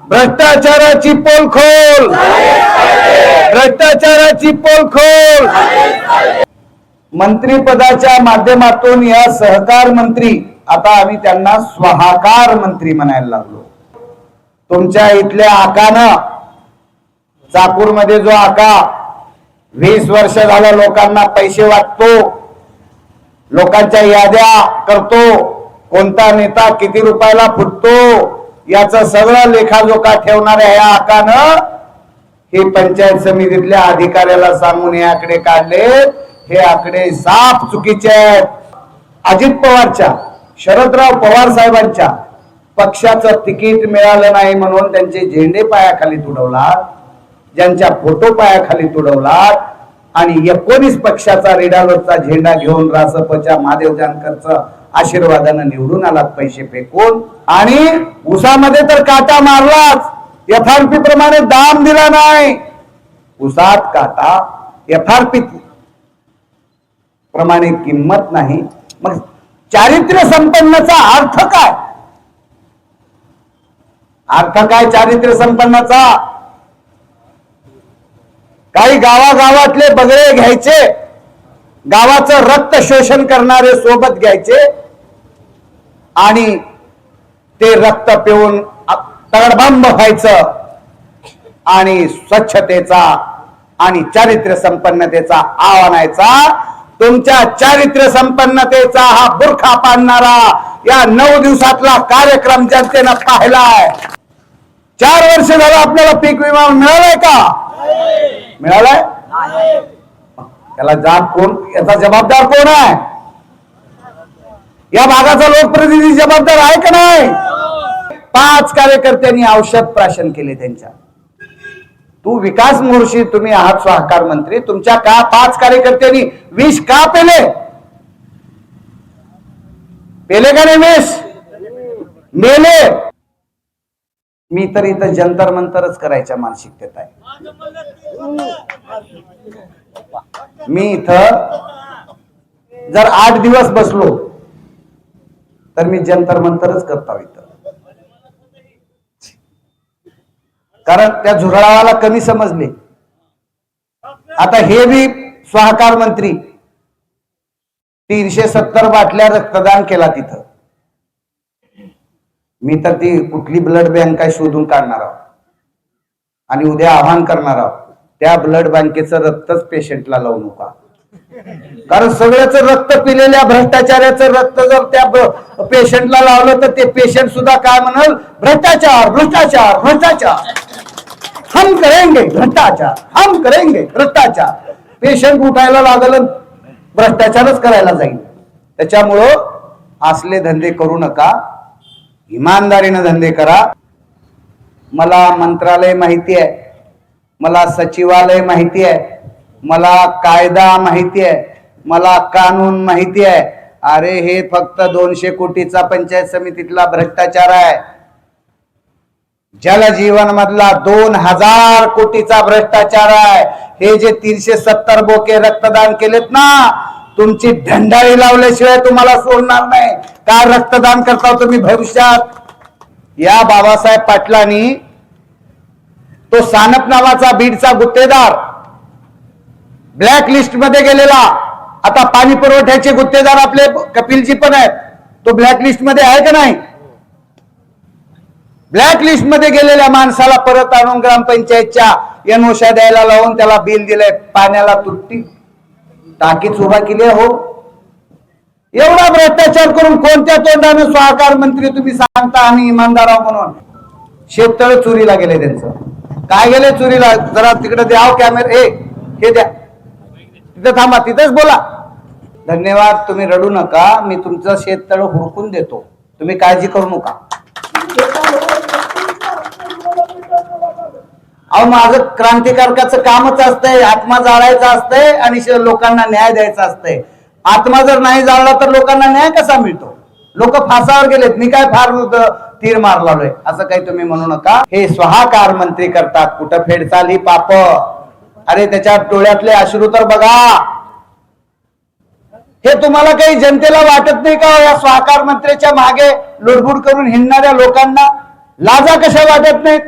भ्रष्टाचाराची पोलखोल, भ्रष्टाचाराची पोलखोल। मंत्रिपदाच्या माध्यमातून या सहकार मंत्री, आता आम्ही त्यांना स्वाहाकार मंत्री म्हणायला लागलो। तुमच्या इथल्या आकानं, चाकूरमध्ये जो आका 20 वर्ष झालं लोकांना पैसे वाटतो, लोकांच्या याद्या करतो, कोणता नेता किती रुपयाला फुटतो याचं सगळं लेखाजोखा ठेवणाऱ्या या आकानं हे पंचायत समितीतल्या अधिकाऱ्याला सांगून हे आकडे काढले। हे आकडे साफ चुकीचे आहेत। अजित पवारच्या, शरदराव पवार साहेबांच्या पक्षाचं तिकीट मिळालं नाही म्हणून त्यांचे झेंडे पायाखाली तुडवलात, ज्यांच्या फोटो पायाखाली तुडवलात आणि 19 पक्षाचा रेडावरचा झेंडा घेऊन रासपच्या महादेव जानकरचं आशीर्वादानं निवडून आलात पैसे फेकून, आणि उसामध्ये तर काटा मारलाच, एफआरपी प्रमाणे दाम दिला नाही। उसात काटा, एफआरपी प्रमाणे किंमत नाही, मग चारित्र्य संपन्नाचा अर्थ काय? अर्थ काय चारित्र्य संपन्नाचा? काही गावागावातले बगळे घ्यायचे, गावाचं रक्त शोषण करणारे सोबत घ्यायचे आणि ते रक्त पिऊन तगडबांब व्हायचं आणि स्वच्छतेचा आणि चारित्र्य संपन्नतेचा आव्हानायचा। तुमच्या चारित्र्य संपन्नतेचा हा बुरखा पाडणारा या 9 दिवसातला कार्यक्रम जनतेनं पाहिलाय। 4 वर्ष झालं आपल्याला पीक विमा मिळालाय का? मिळालाय? त्याला कोण, याचा जबाबदार कोण आहे? या भागाचा लोकप्रतिनिधी जबाबदार आहे का नाही? 5 कार्यकर्त्यांनी औषध प्राशन केले त्यांच्या। तू विकास मोर्शी, तुम्ही आहात सहकार मंत्री, तुमच्या का 5 कार्यकर्त्यांनी विष का पेले? पेले का नाही विष? मेले। मी तर इथं जंतर मंतरच करायच्या मानसिकतेत आहे। मी इथं जर 8 दिवस बसलो तर मी जंतर मंतरच करतो इथं, कारण त्या झुरळावाला कमी समजले। आता हे बी सहकार मंत्री 370 बाटल्या रक्तदान केला तिथं। मी तर ती कुठली ब्लड बँक काय शोधून काढणार आहोत आणि उद्या आवाहन करणार आहोत, त्या ब्लड बँकेचं रक्तच पेशंटला लावू नका, कारण सगळ्याच रक्त पिलेल्या भ्रष्टाचाराचं रक्त जर त्या पेशंटला लावलं तर ते पेशंट सुद्धा काय म्हणाल? भ्रष्टाचार, भ्रष्टाचार, भ्रष्टाचार, हम करेंगे भ्रष्टाचार, हम करेंगे भ्रष्टाचार। पेशंट उठायला लागलं, भ्रष्टाचारच करायला जाईल। त्याच्यामुळं असले धंदे करू नका, इमानदारीने धंदे करा। मला मंत्रालय माहिती आहे, मला सचिवालय माहिती आहे, मला कायदा माहिती आहे, मला कानून माहिती आहे। अरे हे फक्त 200 कोटीचा पंचायत समितीतला भ्रष्टाचार आहे। जलजीवन मधला 2000 कोटीचा भ्रष्टाचार आहे। हे जे 370 बोके रक्तदान केलेत ना, तुमची ढंढाळी लावल्याशिवाय तुम्हाला सोडणार नाही। का रक्तदान करता तुम्ही भविष्यात? या बाबासाहेब पाटलांनी तो सानप नावाचा बीडचा गुत्तेदार ब्लॅक लिस्ट मध्ये गेलेला, आता पाणी पुरवठ्याचे गुत्तेदार आपले कपिलजी पण आहेत, तो ब्लॅक लिस्ट मध्ये आहे का नाही? ब्लॅक लिस्ट मध्ये गेलेल्या माणसाला परत आणून ग्रामपंचायतच्या एनओशा द्यायला लावून त्याला बिल दिलंय, पाण्याला तुटती टाकीच उभा केली हो। एवढा भ्रष्टाचार करून कोणत्या तोंडाने सहकार मंत्री तुम्ही सांगता आम्ही इमानदार आहोत म्हणून? शेततळ चोरीला गेले त्यांचं, काय गेले चोरीला? जरा तिकडे द्याव कॅमेरा, हे द्या, तिथं थांबा, तिथेच बोला। धन्यवाद, तुम्ही रडू नका, मी तुमचं शेततळ हुडकून देतो, तुम्ही काळजी करू नका। अहो माझं क्रांतिकारकाचं कामच असतंय, आत्मा जाळायचा असतंय आणि लोकांना न्याय द्यायचा असतंय। आत्मा जर नाही जाळला तर लोकांना न्याय कसा मिळतो? लोक फासावर गेलेत, मी काय फार तीर मारलोय असं काही तुम्ही म्हणू नका। हे स्वाहाकार मंत्री करतात, कुठं फेडचाल ही पाप। अरे त्याच्या डोळ्यातले अश्रू तर बघा। हे तुम्हाला काही जनतेला वाटत नाही का? या स्वाहाकार मंत्र्याच्या मागे लुडबुड करून हिंडणाऱ्या लोकांना लाजा कशा वाटत नाहीत?